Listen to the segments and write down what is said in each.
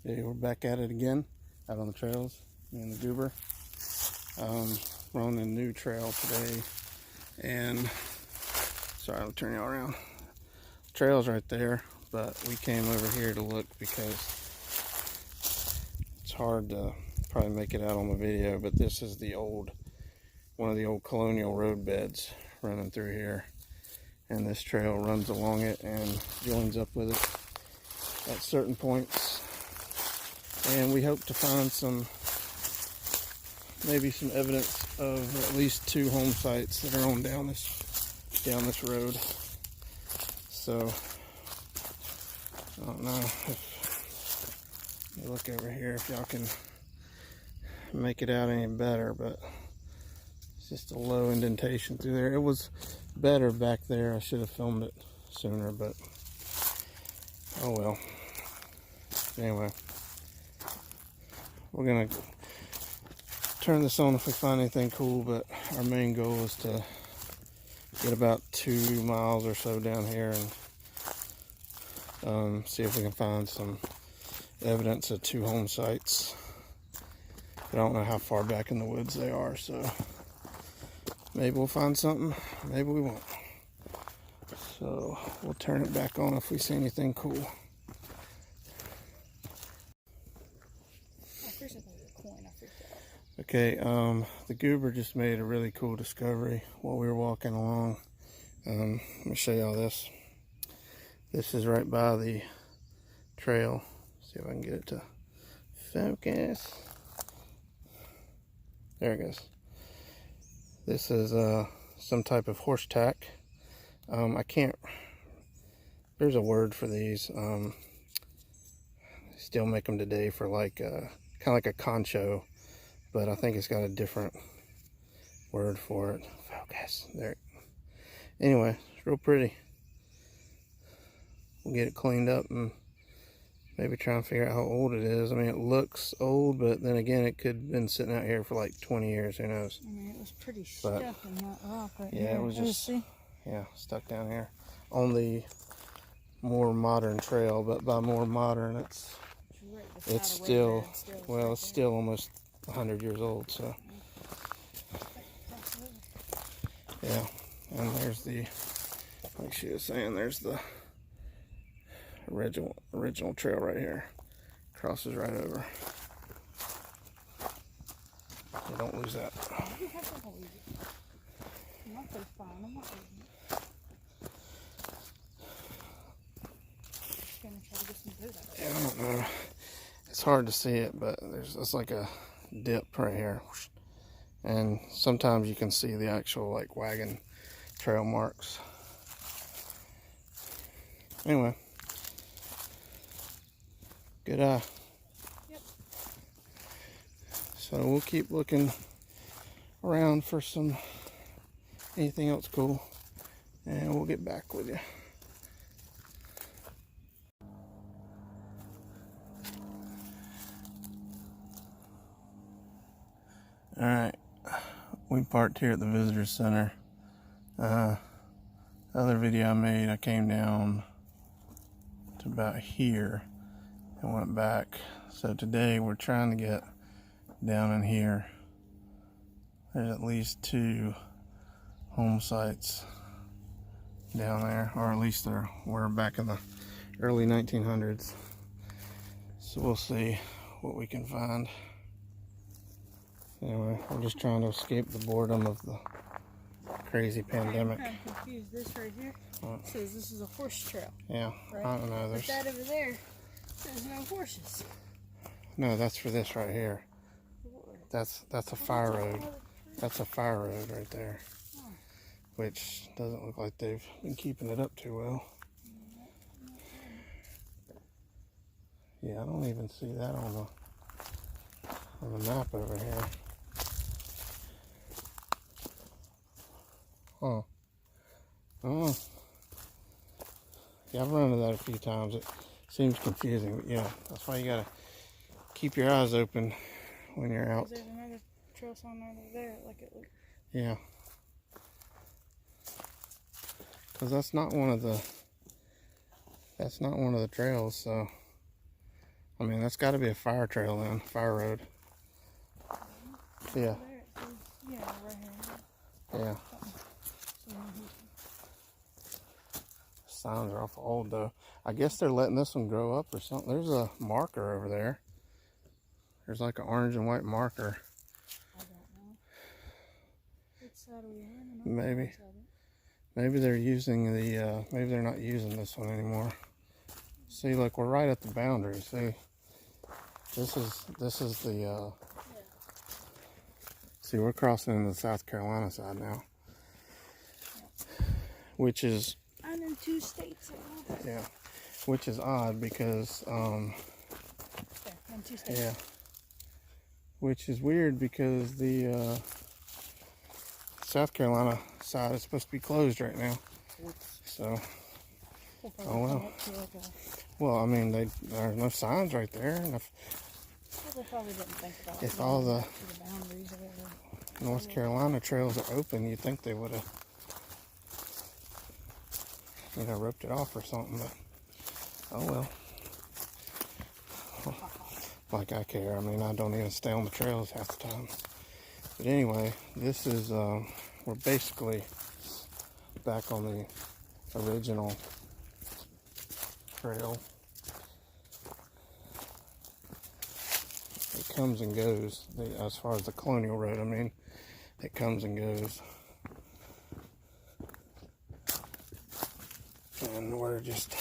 Okay, we're back at it again, out on the trails, me and the goober. We're on a new trail today, and sorry, I'll turn y'all around. The trail's right there, but we came over here to look because it's hard to probably make it out on the video, but this is the one of the old colonial road beds running through here, and this trail runs along it and joins up with it at certain points. And we hope to find maybe some evidence of at least 2 home sites that are on down this road. So I don't know if you look over here if y'all can make it out any better, but it's just a low indentation through there. It was better back there. I should have filmed it sooner, but oh well. Anyway, we're gonna turn this on if we find anything cool, but our main goal is to get about 2 miles or so down here and see if we can find some evidence of 2 home sites. I don't know how far back in the woods they are, so maybe we'll find something, maybe we won't. So we'll turn it back on if we see anything cool. Okay, the goober just made a really cool discovery while we were walking along. Let me show y'all this. This is right by the trail. See if I can get it to focus. There it goes. This is some type of horse tack. There's a word for these. Still make them today for like kind of like a concho, but I think it's got a different word for it. Focus. There. Anyway, it's real pretty. We'll get it cleaned up and maybe try and figure out how old it is. I mean, it looks old, but then again, it could have been sitting out here for like 20 years. Who knows? I mean, it was pretty stuck in that rock right yeah, here. It was just stuck down here on the more modern trail. But by more modern, it's still almost 100 years old. So yeah, and there's like she was saying, there's the original trail right here. Crosses right over. You don't lose that. Yeah, I don't know. It's hard to see it, but it's like a dip right here, and sometimes you can see the actual like wagon trail marks. Anyway, good eye. Yep. So we'll keep looking around for anything else cool, and we'll get back with you. All right, we parked here at the visitor center. The other video I made, I came down to about here and went back. So today we're trying to get down in here. There's at least 2 home sites down there, or at least there were back in the early 1900s. So we'll see what we can find. Anyway, we're just trying to escape the boredom of the crazy pandemic. I'm confused. This right here says this is a horse trail. Yeah, right? I don't know. But that over there says no horses. No, that's for this right here. That's a fire road. That's a fire road right there, which doesn't look like they've been keeping it up too well. Yeah, I don't even see that on the map over here. Huh. Oh. Yeah, I've run into that a few times. It seems confusing, but yeah, that's why you gotta keep your eyes open when you're out. There's another trail sign over there, like it looks. Yeah. Because that's not one of the trails, so I mean, that's got to be a fire trail then, fire road. Yeah. Yeah, right here. Yeah. Signs are awful old though. I guess they're letting this one grow up or something. There's a marker over there. There's like an orange and white marker. I don't know. Which side are we on? Maybe. Maybe they're using the, maybe they're not using this one anymore. See, look, we're right at the boundary. See, this is the, Yeah. see, we're crossing into the South Carolina side now. Which is, I'm in 2 states. yeah, which is odd because, There, I'm 2 states. yeah, which is weird because the South Carolina side is supposed to be closed right now. So, oh well. Well, I mean, there's no signs right there. And if They probably didn't think about if all the boundaries of it. North Carolina trails are open, you'd think they would have, you know, roped it off or something, but oh well. Like I care. I mean, I don't even stay on the trails half the time. But anyway, this is, we're basically back on the original trail. It comes and goes, as far as the colonial road, I mean, it comes and goes. And we're just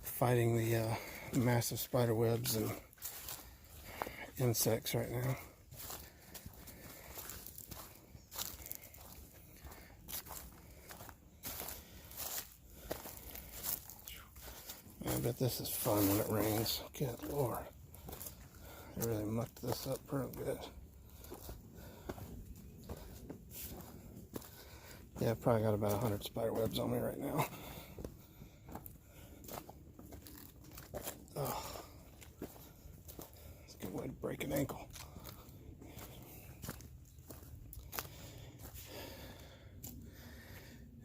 fighting the massive spider webs and insects right now. I bet this is fun when it rains. Good Lord. I really mucked this up real good. Yeah, I've probably got about 100 spider webs on me right now. Oh. It's a good way to break an ankle.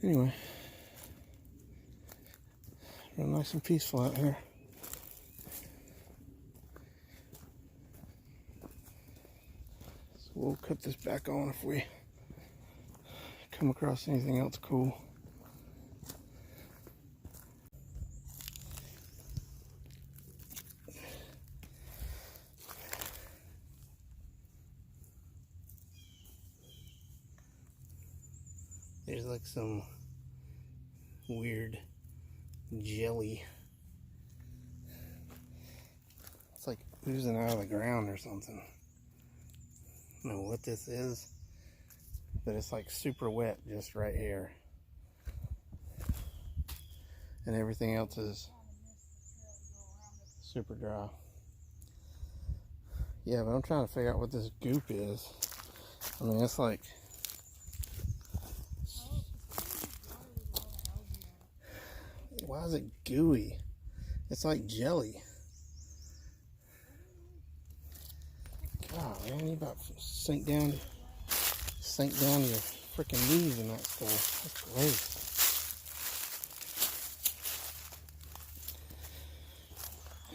Anyway. Real nice and peaceful out here. So we'll cut this back on if we come across anything else cool. There's like some weird jelly. It's like oozing out of the ground or something. I don't know what this is, but it's like super wet just right here. And everything else is super dry. Yeah, but I'm trying to figure out what this goop is. I mean, it's like, why is it gooey? It's like jelly. God, man, you about to sink down to your freaking knees in that stuff. That's gross.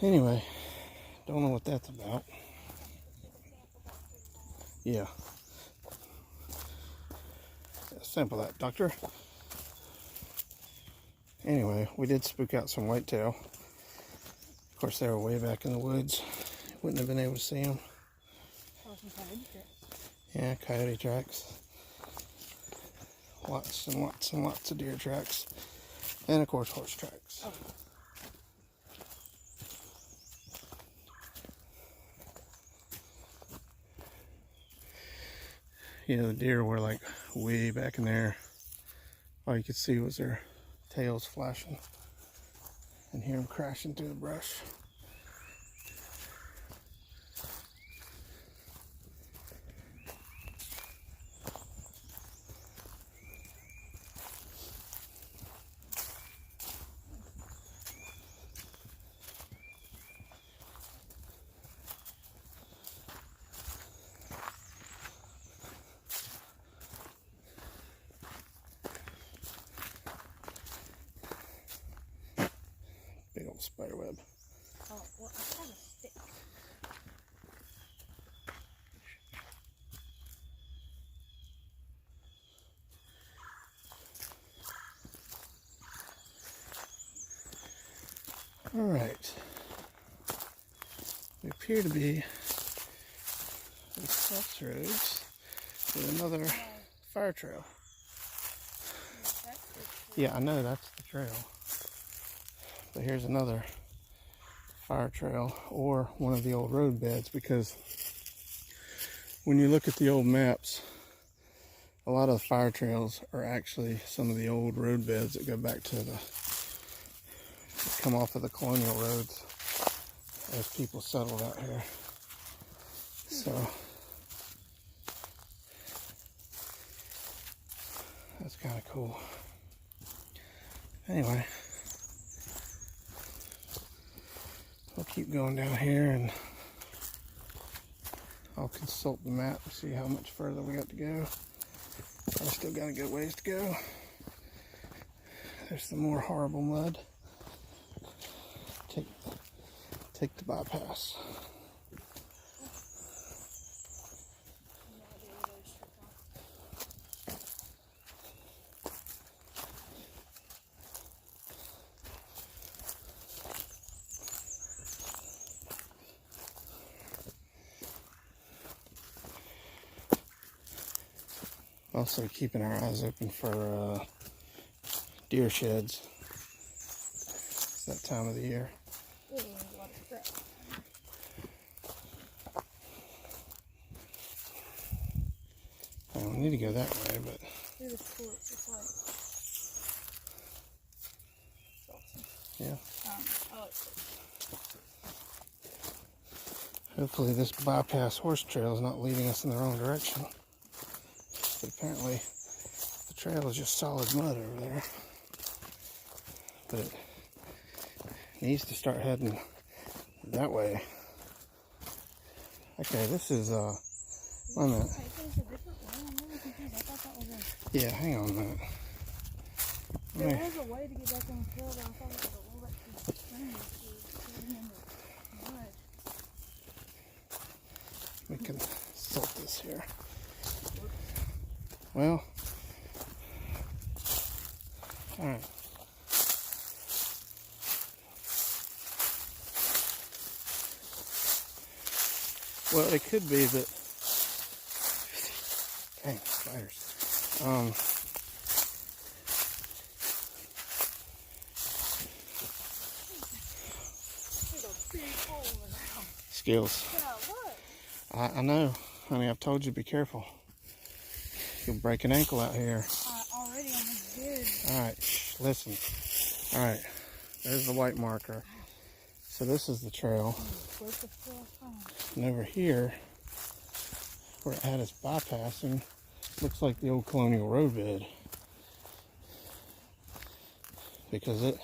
Anyway, don't know what that's about. Yeah. Sample that, doctor. Anyway, we did spook out some whitetail. Of course, they were way back in the woods. Wouldn't have been able to see them. Yeah, coyote tracks. Lots and lots and lots of deer tracks. And of course, horse tracks. You know, the deer were like way back in there. All you could see was their tails flashing and hear them crashing through the brush. Big old spider web. Oh, well, I have a stick. All right. We appear to be at the crossroads with another fire trail. Yeah, I know that's the trail. But here's another fire trail or one of the old road beds, because when you look at the old maps, a lot of the fire trails are actually some of the old road beds that go back to come off of the colonial roads as people settled out here. So that's kind of cool. Anyway, we'll keep going down here and I'll consult the map and see how much further we got to go. I still got a good ways to go. There's some more horrible mud. Take the bypass. Also keeping our eyes open for deer sheds. It's that time of the year. I don't need to go that way, but yeah. Hopefully this bypass horse trail is not leading us in the wrong direction. But apparently the trail is just solid mud over there. But it needs to start heading that way. Okay, this is wait a minute. Yeah, hang on a minute. There was a way to get back on the trail, but I thought it was a little bit too strange to get in the mud. We can salt this here. Well, all right. Well, it could be that. Dang, spiders. Skills. Yeah, what? I know, honey. I've told you to be careful. You'll break an ankle out here. Already almost did. All right, shh, listen. All right, there's the white marker. So this is the trail. And over here, where it had its bypassing, looks like the old colonial roadbed. Because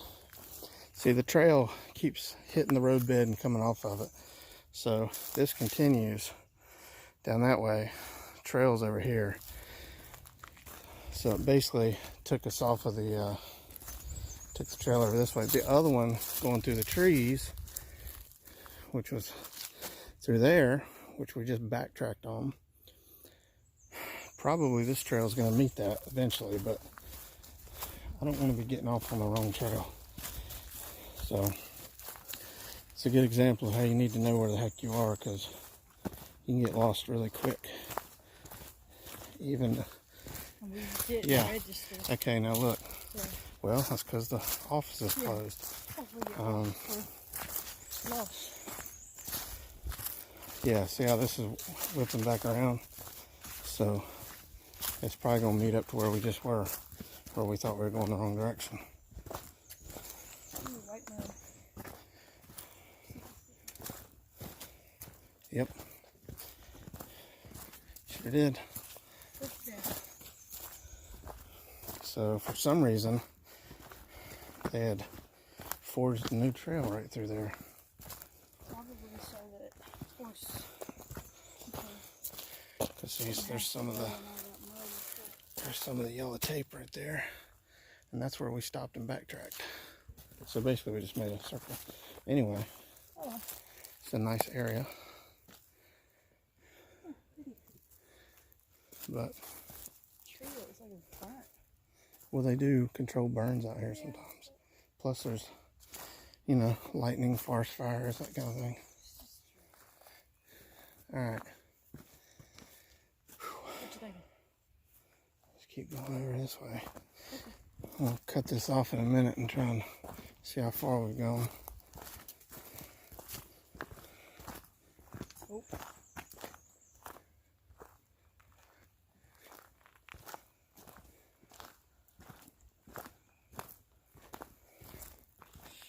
see, the trail keeps hitting the roadbed and coming off of it. So this continues down that way. Trail's over here. So it basically took us off of the, took the trail over this way. The other one going through the trees, which was through there, which we just backtracked on. Probably this trail is going to meet that eventually, but I don't want to be getting off on the wrong trail. So it's a good example of how you need to know where the heck you are, because you can get lost really quick. Even, We didn't yeah. register. Okay, now look. So, Well, that's because the office is closed. lost. Yeah, see how this is whipping back around? So it's probably going to meet up to where we just were, where we thought we were going the wrong direction. Ooh, white mud. Yep. Sure did. So for some reason, they had forged a new trail right through there. Probably so that horse. Because there's some of the yellow tape right there, and that's where we stopped and backtracked. So basically, we just made a circle. Anyway. Oh. It's a nice area. But Tree looks like it's burnt. well, they do control burns out here sometimes. Plus, there's, you know, lightning, forest fires, that kind of thing. All right. What you thinking? Let's keep going over this way. We'll cut this off in a minute and try and see how far we've gone. Oh.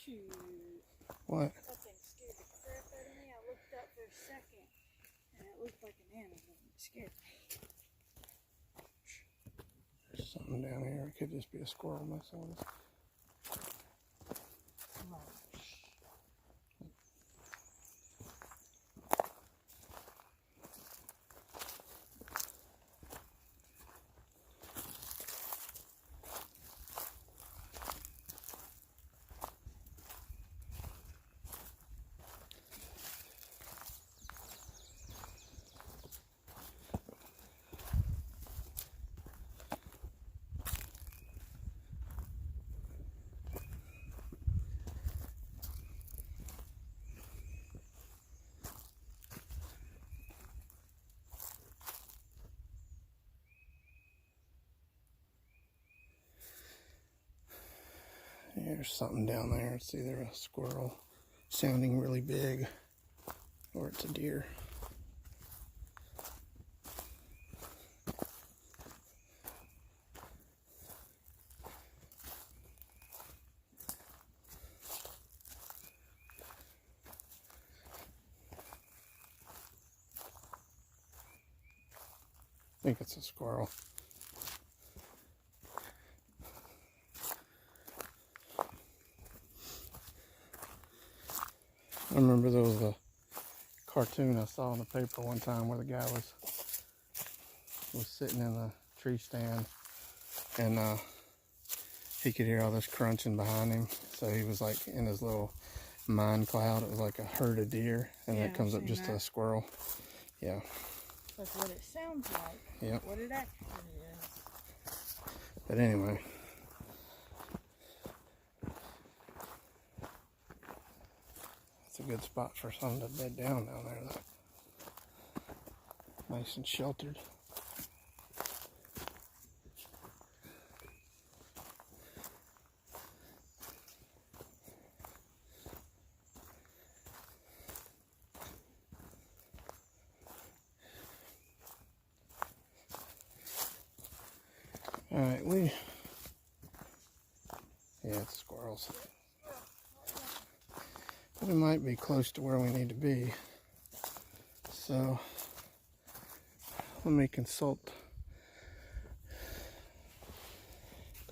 Shoot. What? That thing scared the crap out of me. I looked up for a second and it looked like an animal. It scared me. There's something down here. It could just be a squirrel messing with us. Come on. There's something down there. It's either a squirrel sounding really big or it's a deer. I think it's a squirrel. I remember there was a cartoon I saw in the paper one time where the guy was sitting in a tree stand and he could hear all this crunching behind him. So he was like in his little mind cloud. It was like a herd of deer, and then it comes up just a squirrel. Yeah. That's what it sounds like. Yep. What it actually is. But anyway. It's a good spot for something to bed down there though. Nice and sheltered. Alright, yeah, it's squirrels. We might be close to where we need to be. So, let me consult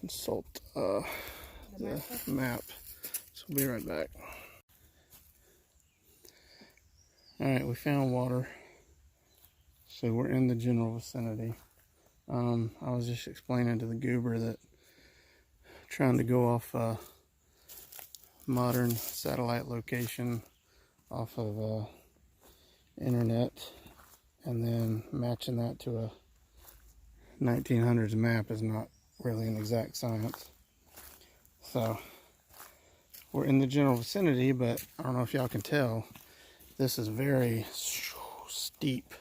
the map. So we'll be right back. Alright, we found water. So we're in the general vicinity. I was just explaining to the goober that trying to go off modern satellite location off of internet and then matching that to a 1900s map is not really an exact science. So we're in the general vicinity, but I don't know if y'all can tell, this is very steep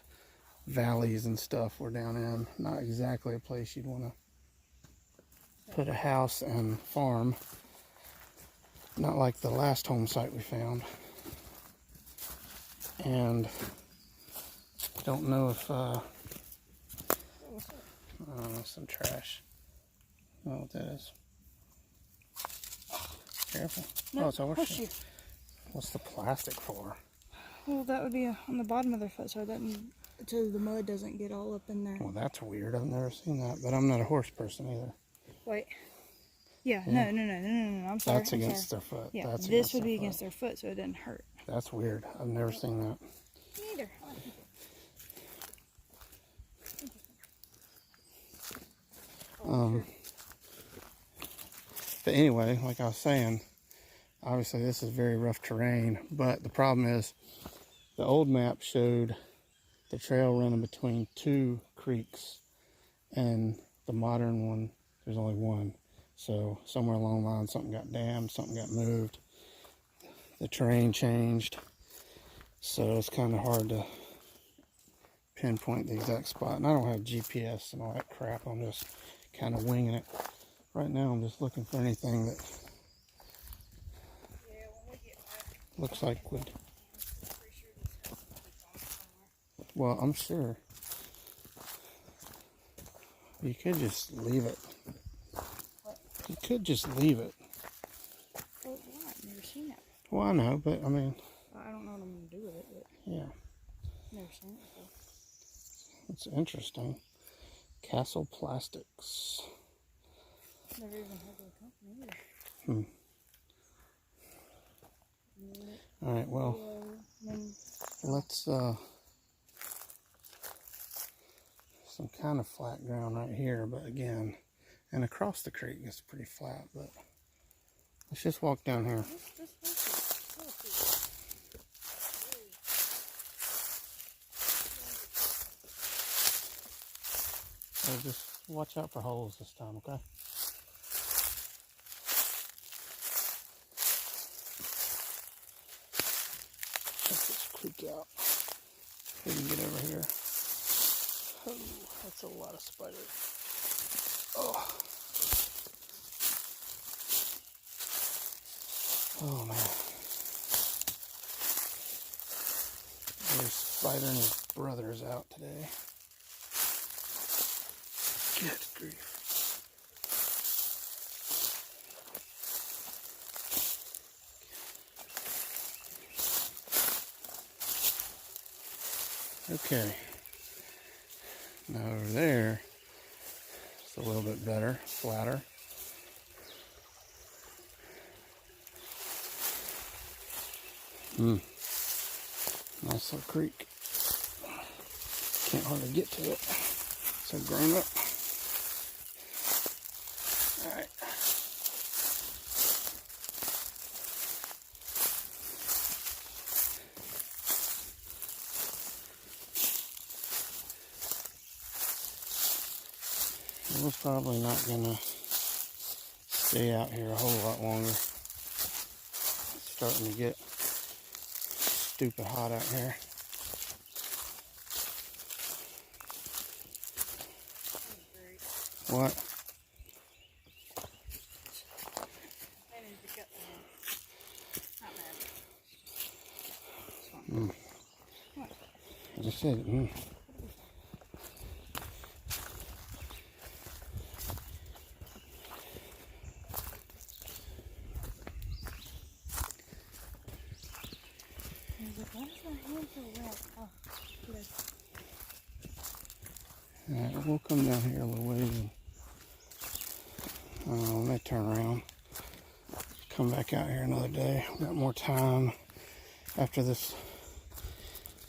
valleys and stuff we're down in. Not exactly a place you'd want to put a house and farm. Not like the last home site we found. And don't know if some trash. I don't know what that is. Careful. No, oh, it's a horseshoe. horseshoe. What's the plastic for? Well, that would be on the bottom of their foot, so the mud doesn't get all up in there. Well, that's weird. I've never seen that, but I'm not a horse person either. Wait. Yeah. No. I'm sorry. That's against their foot. Yeah, That's this would be against their foot, so it doesn't hurt. That's weird. I've never seen that. Neither. But anyway, like I was saying, Obviously this is very rough terrain, but the problem is the old map showed the trail running between 2 creeks, and the modern one, there's only one. So somewhere along the line something got dammed, something got moved, the terrain changed, so it's kind of hard to pinpoint the exact spot. And I don't have GPS and all that crap, I'm just kind of winging it. Right now I'm just looking for anything that looks like would, well, I'm sure you could just leave it. You could just leave it. Oh, why? I've never seen that. Well, I know, but I mean, I don't know what I'm going to do with it, but yeah, never seen it before. it's interesting. Castle Plastics. Never even heard of the company either. All right, well, let's some kind of flat ground right here, but again, and across the creek it's pretty flat, but let's just walk down here. So just watch out for holes this time, okay? Check this creek out. We can get over here. Oh, that's a lot of spiders. Oh. Oh man. There's Spider and his brothers out today. Good grief. Okay. Now over there, it's a little bit better, flatter. Nice little creek. Can't hardly get to it. So grown up. Alright. We're probably not gonna stay out here a whole lot longer. It's starting to get stupid hot out here. What? I just said, Alright, we'll come down here a little ways and let me turn around. Come back out here another day. We've got more time after this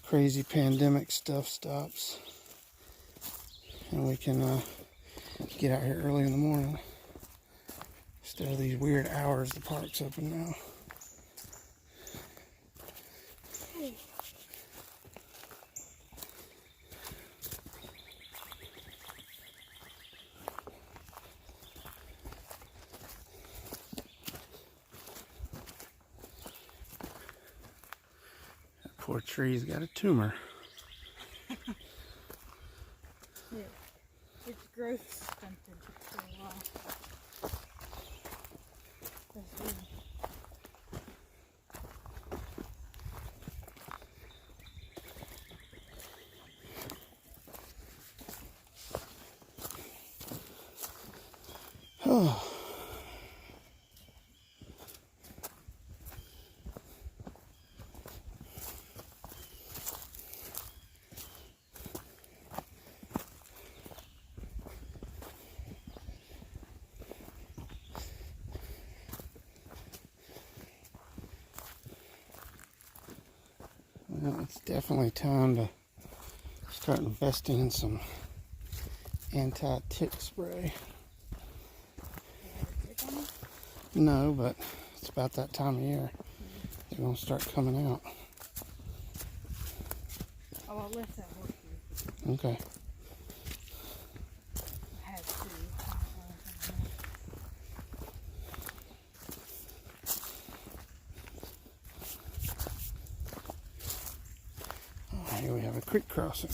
crazy pandemic stuff stops. And we can get out here early in the morning. Instead of these weird hours the park's open now. Poor tree's got a tumor. Yeah, its growth stunted for a while. That's weird. Oh. Well, it's definitely time to start investing in some anti-tick spray. No, but It's about that time of year. They're gonna start coming out. Oh, I left that horse here. Okay. I had to. Here we have a creek crossing.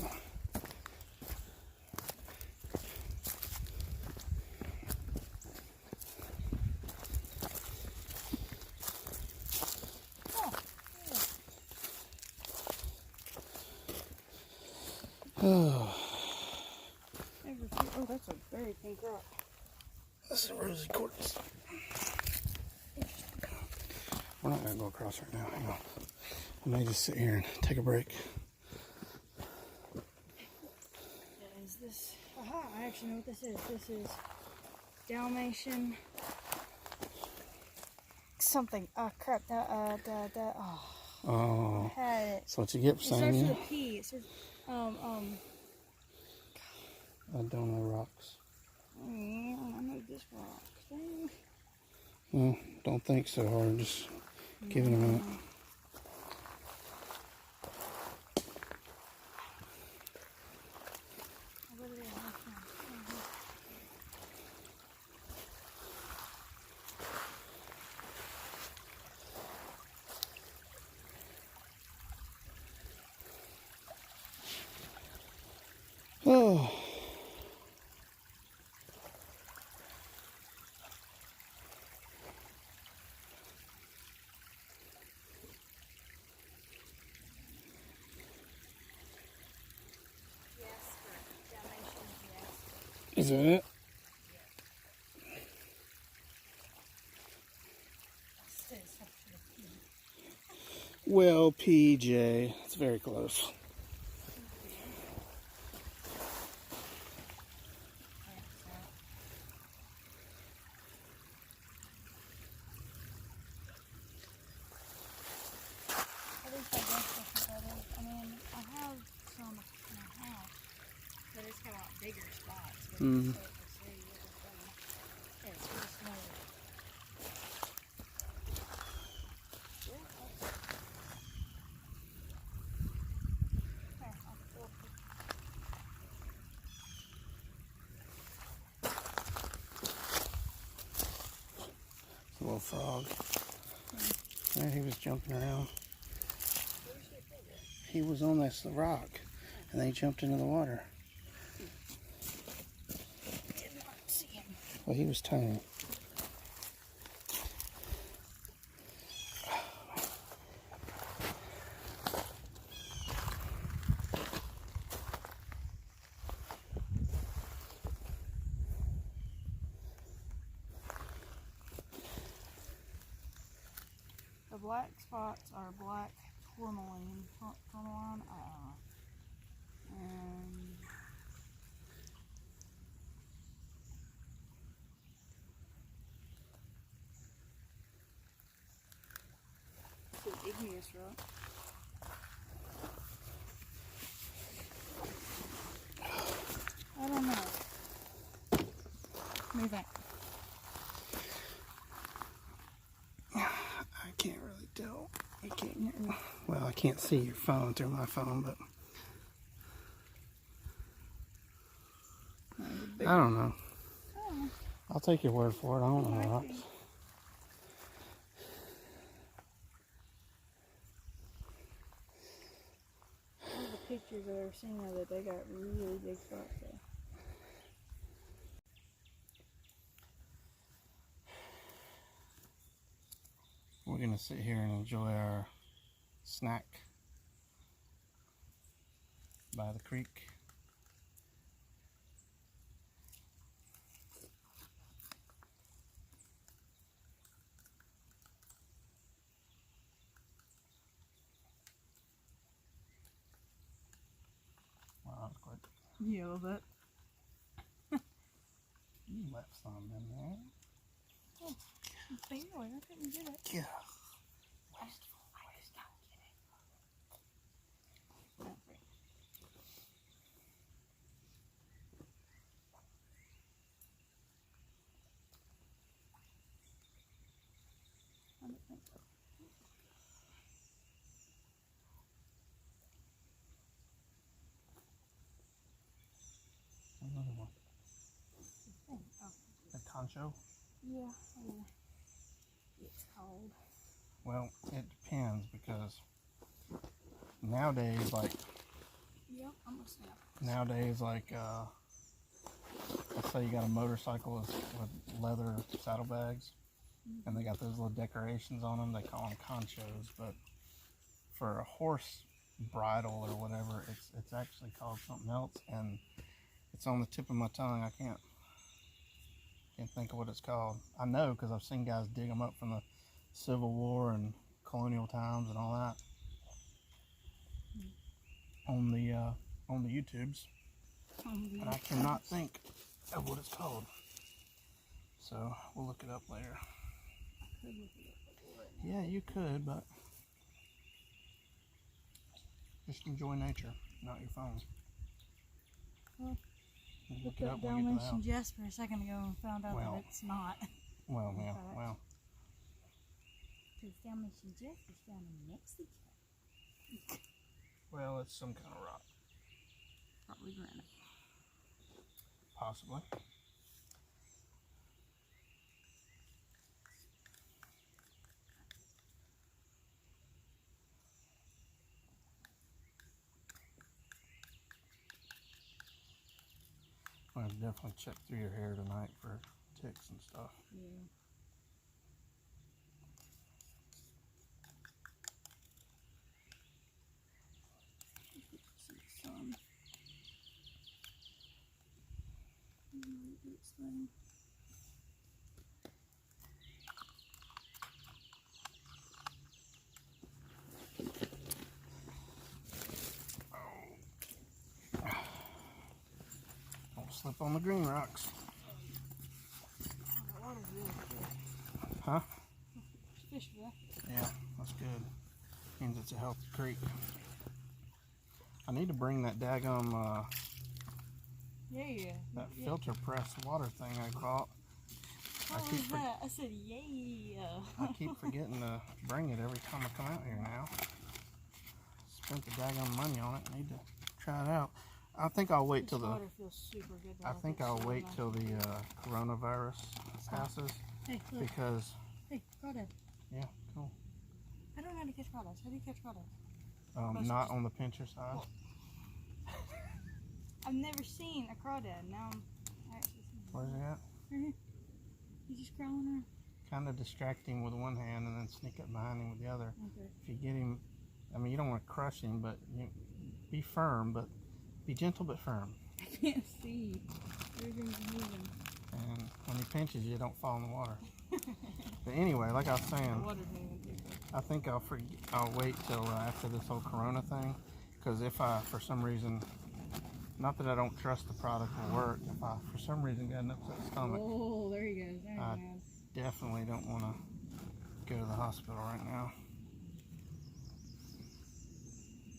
Oh, that's a very pink rock. This is rosy quartz. We're not gonna go across right now. Hang on. We may just sit here and take a break. Is this? Aha! I actually know what this is. This is Dalmatian. Something. Oh crap! Oh. Oh. I had it. That's what you get for It saying starts yeah. with a P. It says I don't know rocks. I know this rock thing. Well, don't think so hard. Just give it a minute. Oh. Yes, for Dalmatian, yes. Is that it? Well, PJ, it's very close. I mean, I have some in my house, but it's got a lot bigger spots. Mm. Yeah, it's really small. A little frog. There he was jumping around. He was on this rock, and they jumped into the water. Did not see him. Well, he was tiny. The black spots are black tourmaline. Tourmaline, and it's an igneous rock. I don't know. What do you think? I can't really tell. You can't. Well, I can't see your phone through my phone, but I don't know. I'll take your word for it. I don't know rocks. All the pictures that I've seen of it, they got really big spots there. We're gonna sit here and enjoy our snack by the creek. Wow, that was quick. Yeah, a little bit. You left some in there. Oh, barely. I couldn't get it. Yeah. I just don't get it. think so. Another one. Oh, A concho? yeah. It's cold. Well, it depends because nowadays, like, Yep, I'm gonna snap. nowadays, like, let's say you got a motorcycle with leather saddlebags, and they got those little decorations on them. They call them conchos, but for a horse bridle or whatever, it's actually called something else, and it's on the tip of my tongue. I can't think of what it's called. I know because I've seen guys dig them up from the Civil War and colonial times and all that on the YouTubes, and I cannot think of what it's called. So we'll look it up later. I could look it up right now. Yeah, you could, but just enjoy nature, not your phone. Well, We'll look look it up up when we get to the Dalmatian house. Jasper a second ago and found out Well. that it's not. Well, yeah, well. Because Dalmatian Jasper's found in Mexico. Well, it's some kind of rock. Probably granite. Possibly. I'll definitely check through your hair tonight for ticks and stuff. Yeah. Some sun. This thing. Don't slip on the green rocks. Oh, that water's really good. Huh? Fish for that. Yeah, that's good. Means it's a healthy creek. I need to bring that daggum, Yeah. that filter press water thing I bought. What was that? I said, yeah. I keep forgetting to bring it every time I come out here now. Spent the daggum money on it. Need to try it out. I think I'll wait till the. Water feels super good. I think I'll wait till the coronavirus passes. Hey, look. Because. Hey, crawdad. Yeah, cool. I don't know how to catch crawdads. How do you catch crawdads? Not on the pincher side. I've never seen a crawdad. Now I'm actually seeing it. Where's he at? Right here. He's just crawling around. Kind of distract him with one hand and then sneak up behind him with the other. Okay. If you get him, I mean, you don't want to crush him, but you be firm, but be gentle but firm. I can't see. Everything's moving. And when he pinches you, don't fall in the water. But anyway, like I was The saying, water's moving too. I think I'll wait till after this whole corona thing, because if I, for some reason, not that I don't trust the product will work, if I, for some reason, got an upset stomach, Oh, there he goes. There I he goes. definitely don't want to go to the hospital right now.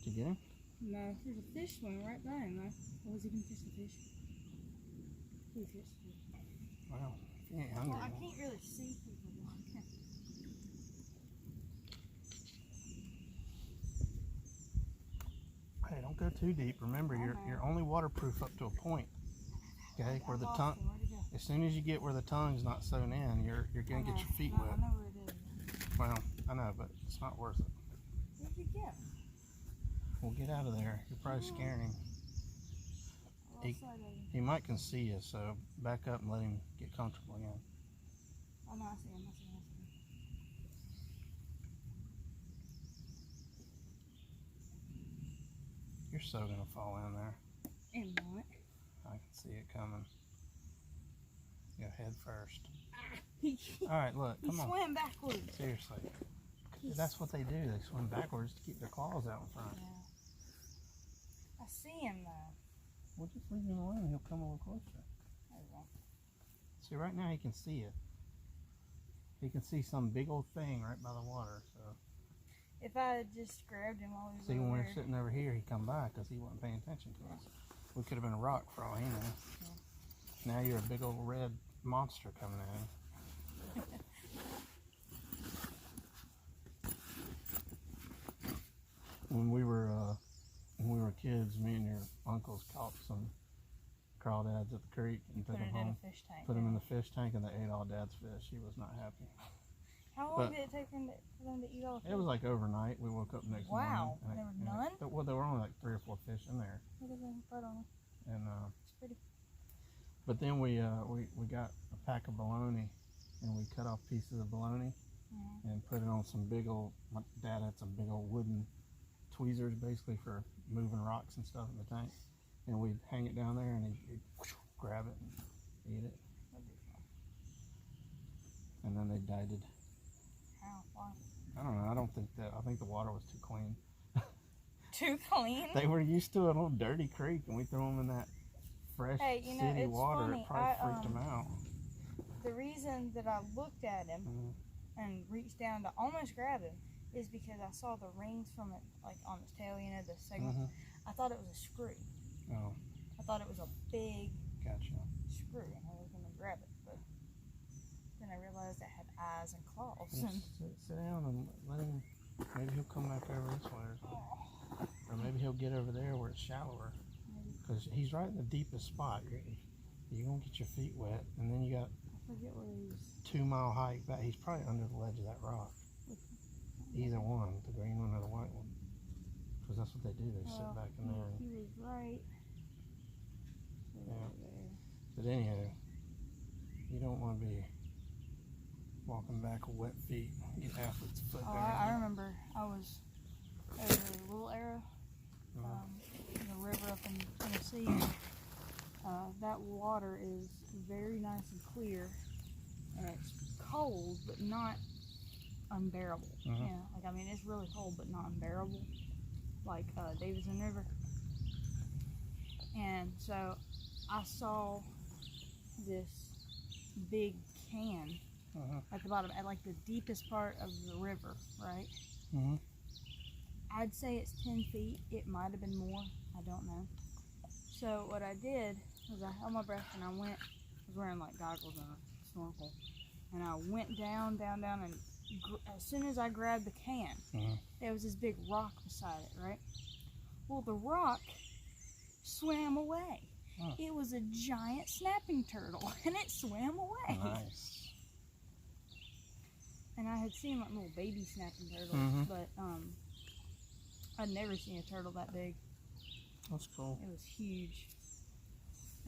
Did you get him? No, there's a fish swimming right by him though. Or was he gonna fish the fish? He fished the fish. Well, if he ain't hungry. Well, I can't really see people. Hey, don't go too deep. Remember, you're only waterproof up to a point. Okay, where the tongue. As soon as you get where the tongue's not sewn in, you're gonna get your feet wet. I know where it is. Well, I know, but it's not worth it. Where'd you go? We'll get out of there. You're probably scaring him. He might can see you, so back up and let him get comfortable again. Oh no, I see him. I see him. I see him. You're so gonna fall in there. And what? I can see it coming. Go head first. He All right, look, come on. swam backwards. Seriously. That's what they do. They swim backwards to keep their claws out in front. Yeah. I see him though. We'll just leave him alone. He'll come a little closer. There we go. See, right now he can see it. He can see some big old thing right by the water. So If I had just grabbed him while he was see, when over we're there. sitting over here, he come by because he wasn't paying attention to us. We could have been a rock for all he knows. Yeah. Now you're a big old red monster coming at him. when we were kids, me and your uncles caught some crawdads at the creek and took them home. Fish tank. Put them in the fish tank, and they ate all Dad's fish. He was not happy. How long did it take for them to eat all the fish? It was like overnight. We woke up next morning. Wow, and there was none? Well, there were only like 3 or 4 fish in there. Look at them, right on it. And It's pretty. but then we got a pack of bologna, and we cut off pieces of bologna and put it on some big old. My dad had some big old wooden tweezers, basically for moving rocks and stuff in the tank, and we'd hang it down there, and he'd grab it and eat it. And then they died. How? Why? I don't know. I think the water was too clean. Too clean? They were used to a little dirty creek, and we threw them in that fresh city water. Funny. It probably freaked them out. The reason that I looked at him and reached down to almost grab him is because I saw the rings from it, like on his tail, you know, the segment. I thought it was a screw. Oh. I thought it was a big screw, and I was going to grab it, but then I realized it had eyes and claws. Sit down and let him. Maybe he'll come back over this way or something. Or maybe he'll get over there where it's shallower. Because he's right in the deepest spot. You're going to get your feet wet, and then you got I forget where he's 2 mile hike back. He's probably under the ledge of that rock. Either one, the green one or the white one. Because that's what they do. They sit back in there. He was right. Yeah. But anyhow, you don't want to be walking back with wet feet. Get athlete's foot there. I remember I was over a little arrow in the river up in Tennessee. That water is very nice and clear, and it's cold but not unbearable. Yeah, like I mean it's really cold but not unbearable, like Davidson River. And so I saw this big can at the bottom, at like the deepest part of the river, right? I'd say it's 10 feet. It might have been more. I don't know. So what I did was I held my breath and I was wearing like goggles and a snorkel, and I went down, and as soon as I grabbed the can, there was this big rock beside it, right? Well, the rock swam away. It was a giant snapping turtle, and it swam away. Nice. And I had seen like little baby snapping turtles, but I'd never seen a turtle that big. That's cool. It was huge.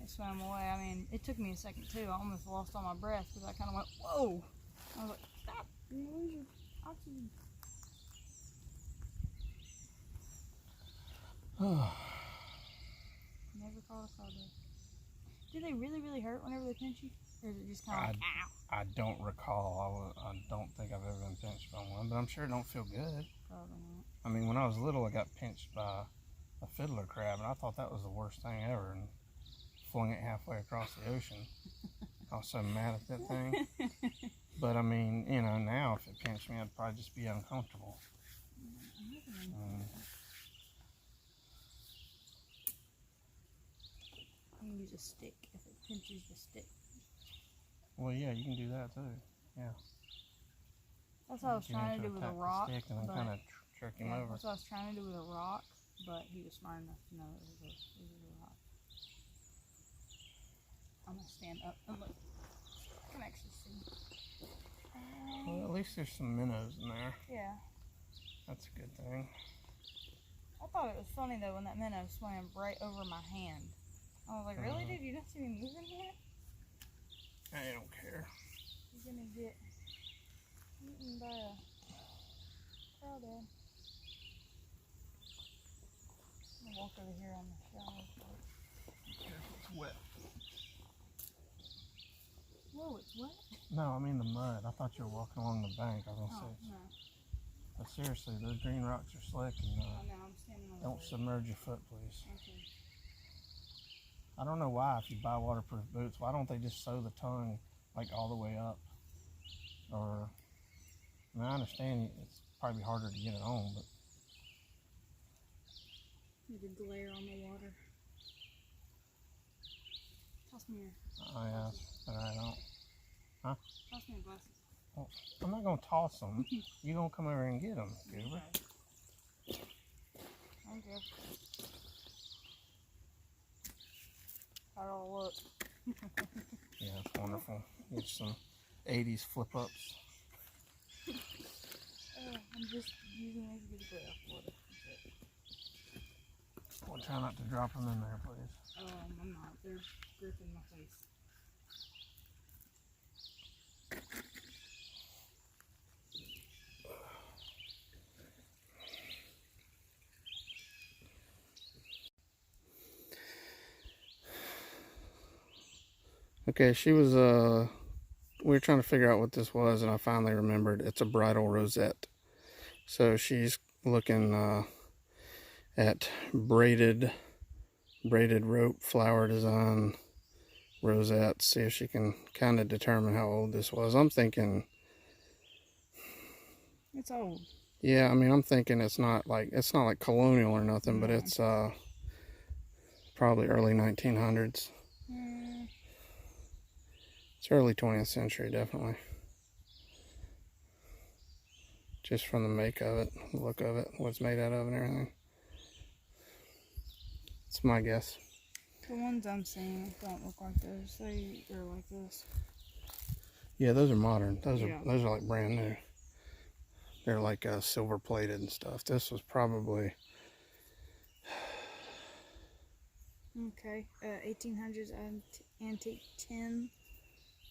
It swam away. I mean, it took me a second too. I almost lost all my breath because I kind of went, whoa! I was like, stop! You're gonna lose your oxygen. Never caught a crawdad. Do they really, really hurt whenever they pinch you? Or is it just kind of like, ow? I don't recall. I don't think I've ever been pinched by one, but I'm sure it don't feel good. Probably not. I mean, when I was little, I got pinched by a fiddler crab, and I thought that was the worst thing ever, and flung it halfway across the ocean. I was so mad at that thing. But I mean, you know, now if it pinched me, I'd probably just be uncomfortable. You can use a stick if it pinches the stick. Well, yeah, you can do that too. Yeah. That's what I was trying to do with a rock. Stick and then kind of trick him over. That's what I was trying to do with a rock, but he was smart enough to know it was a rock. I'm gonna stand up and look. I can actually see. Well, at least there's some minnows in there. Yeah. That's a good thing. I thought it was funny though when that minnow swam right over my hand. I was like, really, dude? You don't see me moving here? I don't care. You're gonna get eaten by a crawdad. I'm gonna walk over here on the shallow part. Be careful, it's wet. Whoa, it's wet? No, I mean the mud. I thought you were walking along the bank. I was gonna say. No. But seriously, those green rocks are slick, and Oh, no, I'm standing on don't submerge your foot, please. Okay. I don't know why, if you buy waterproof boots, why don't they just sew the tongue like all the way up? Or, I mean, I understand it's probably harder to get it on, but Need to glare on the water. Toss me your oh yeah, but I don't. Huh? Toss me your glasses. Well, I'm not gonna toss them. You're gonna come over and get them, Goober. Yeah. How it all look. Yeah, it's wonderful. Get some 80s flip-ups. I'm just using it to get a graph water. Well, try not to drop them in there, please. I'm not. They're gripping my face. Okay, she was, we were trying to figure out what this was, and I finally remembered. It's a bridal rosette. So she's looking at braided rope flower design rosette. See if she can kind of determine how old this was. I'm thinking It's old. Yeah, I mean, I'm thinking it's not like colonial or nothing, No. but it's probably early 1900s. It's early 20th century, definitely. Just from the make of it, the look of it, what it's made out of and everything. It's my guess. The ones I'm seeing don't look like those. They're like this. Yeah, those are modern. Those Yeah. are like brand new. They're like silver plated and stuff. This was probably... Okay, 1800s antique tin.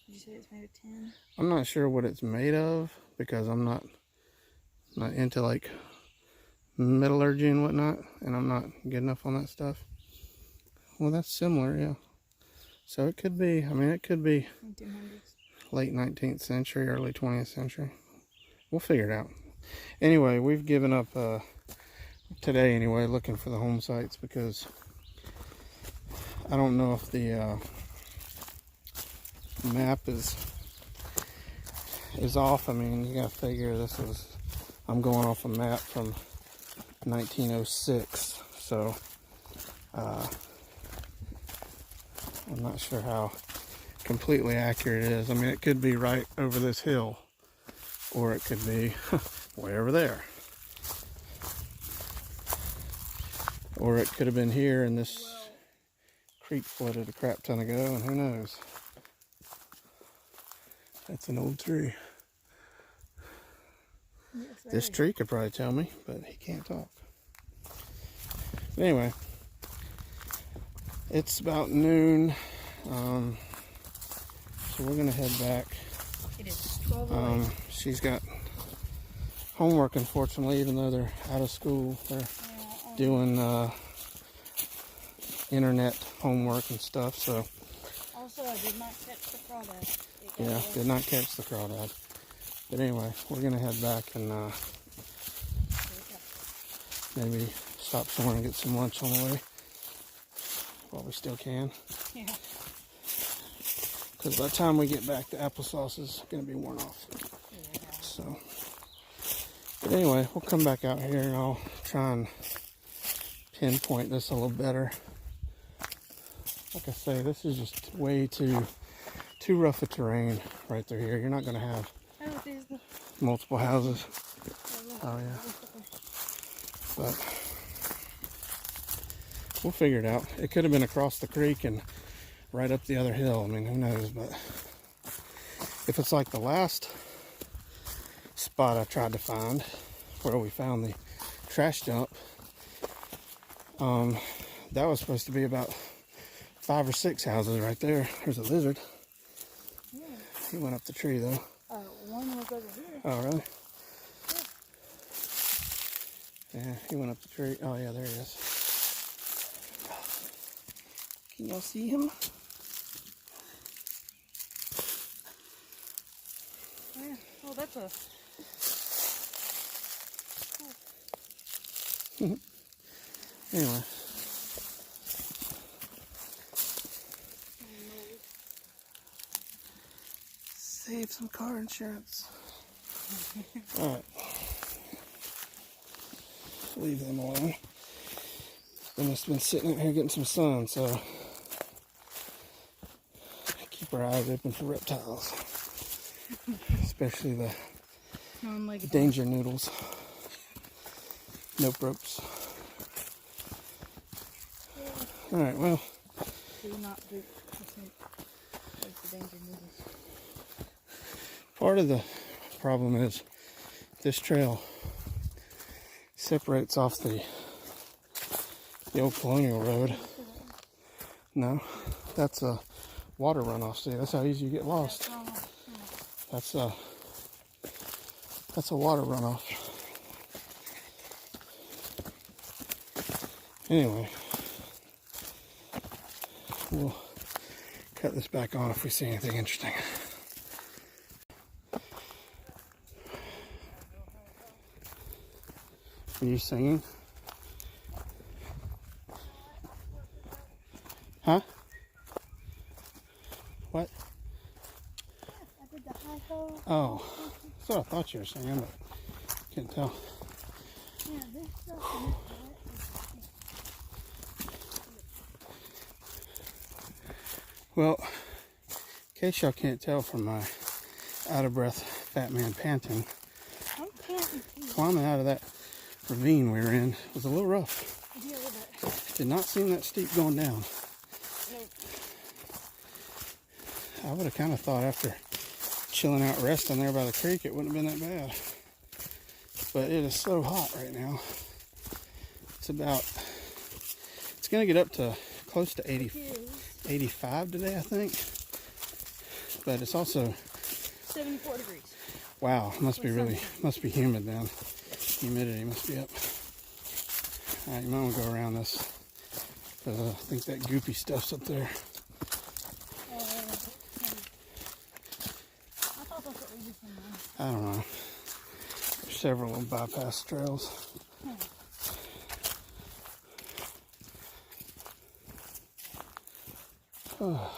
Did you say it's made of tin? I'm not sure what it's made of because I'm not into like metallurgy and whatnot, and I'm not good enough on that stuff. Well, that's similar, yeah. So it could be, I mean, it could be 1800s. Late 19th century, early 20th century. We'll figure it out. Anyway, we've given up today anyway, looking for the home sites because I don't know if the map is off. I mean, you gotta figure I'm going off a map from 1906, so I'm not sure how completely accurate it is. I mean, it could be right over this hill, or it could be way over there, or it could have been here and this creek flooded a crap ton ago, and who knows. That's an old tree. Yes, This tree could probably tell me, but he can't talk. But anyway, it's about noon, so we're gonna head back. It is 12:08. She's got homework, unfortunately, even though they're out of school. They're doing internet homework and stuff, so. Also, I did not catch the crawdad. Yeah, did not catch the crawdad. But anyway, we're gonna head back and maybe stop somewhere and get some lunch on the way while we still can. Yeah. Because by the time we get back, the applesauce is gonna be worn off. Yeah. So, but anyway, we'll come back out here and I'll try and pinpoint this a little better. Like I say, this is just way too rough a terrain right through here. You're not gonna have multiple houses. Oh yeah. But we'll figure it out. It could have been across the creek and right up the other hill. I mean, who knows? But if it's like the last spot I tried to find, where we found the trash dump, that was supposed to be about 5 or 6 houses right there. There's a lizard. Yeah. He went up the tree though. One was over here. Oh, really? Yeah, he went up the tree. Oh, yeah, there he is. Can y'all see him? Yeah. Oh, that's a... Anyway. Save some car insurance. Alright. Leave them alone. They must have been sitting out here getting some sun, so keep our eyes open for reptiles. Especially the danger noodles. Nope ropes. Alright, well. Do not do that's the danger movies. Part of the problem is this trail separates off the old colonial road. No, that's a water runoff. See, that's how easy you get lost. That's a water runoff. Anyway, we'll cut this back on if we see anything interesting. Are you singing? Huh? What? I did the high ho. Oh, that's what I thought you were singing, but can't tell. Yeah, this stuff. Well, in case y'all can't tell from my out of breath fat man panting, I'm panting too. climbing out of that ravine we were in was a little rough. Yeah, a little bit. Did not seem that steep going down. Nope. I would have kind of thought after chilling out resting there by the creek it wouldn't have been that bad. But it is so hot right now. It's going to get up to close to 85 today, I think. But it's also 74 degrees. wow, must be humid then. Humidity must be up. Alright, you might want to go around this because I think that goopy stuff's up there. I thought that's what we did from there. I don't know. There's several little bypass trails. Oh.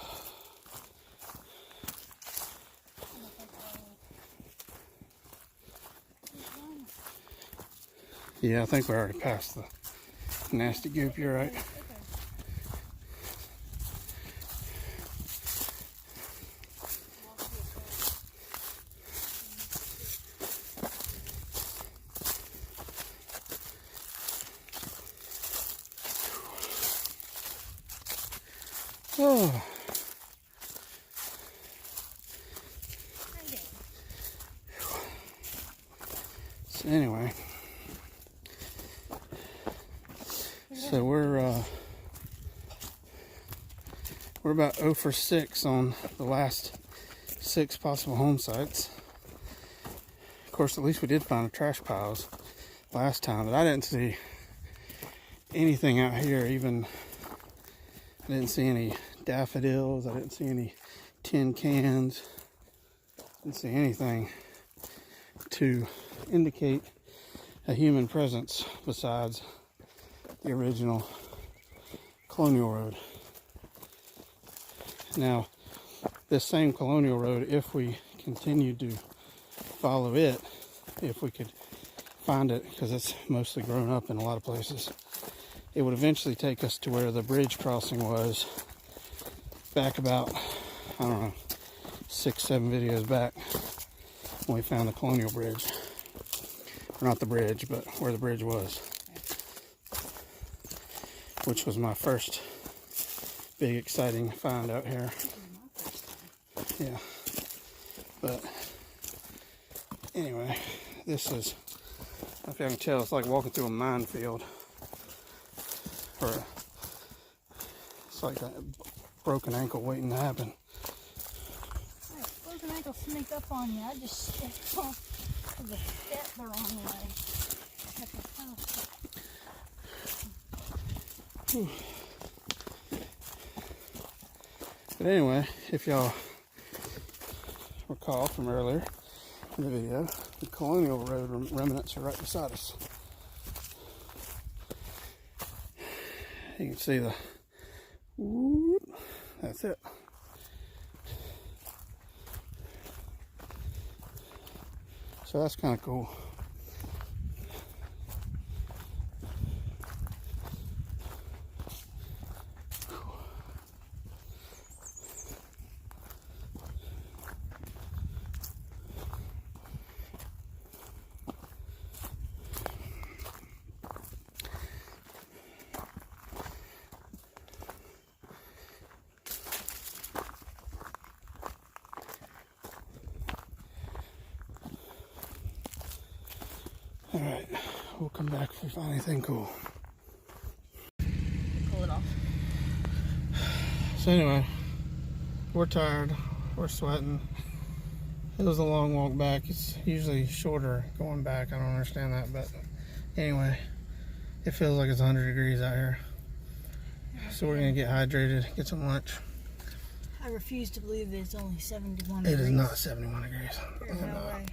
Yeah, I think we already passed the nasty goop, you're right. Oh. So anyway, so we're about 0 for 6 on the last 6 possible home sites. Of course, at least we did find the trash piles last time, but I didn't see anything out here. Even I didn't see any daffodils. I didn't see any tin cans. Didn't see anything to indicate a human presence besides the original colonial road. Now, this same colonial road, if we continued to follow it, if we could find it, because it's mostly grown up in a lot of places, it would eventually take us to where the bridge crossing was back about, I don't know, 6-7 videos back when we found the colonial bridge. Or not the bridge, but where the bridge was. Which was my first big exciting find out here. Yeah. But anyway, this is, I don't know if you can tell, it's like walking through a minefield. Or it's like a broken ankle waiting to happen. Hey, broken ankle sneaked up on you. I just stepped off of the step the wrong way. But anyway, if y'all recall from earlier in the video, the colonial road remnants are right beside us. You can see the whoop, that's it. So that's kind of cool. Alright, we'll come back if we find anything cool. Pull it off. So anyway, we're tired, we're sweating. It was a long walk back. It's usually shorter going back. I don't understand that, but anyway, it feels like it's 100 degrees out here. So we're gonna get hydrated, get some lunch. I refuse to believe that it's only 71 It degrees. is not 71 degrees. There's no way.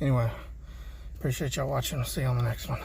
Anyway, appreciate y'all watching. I'll see you on the next one.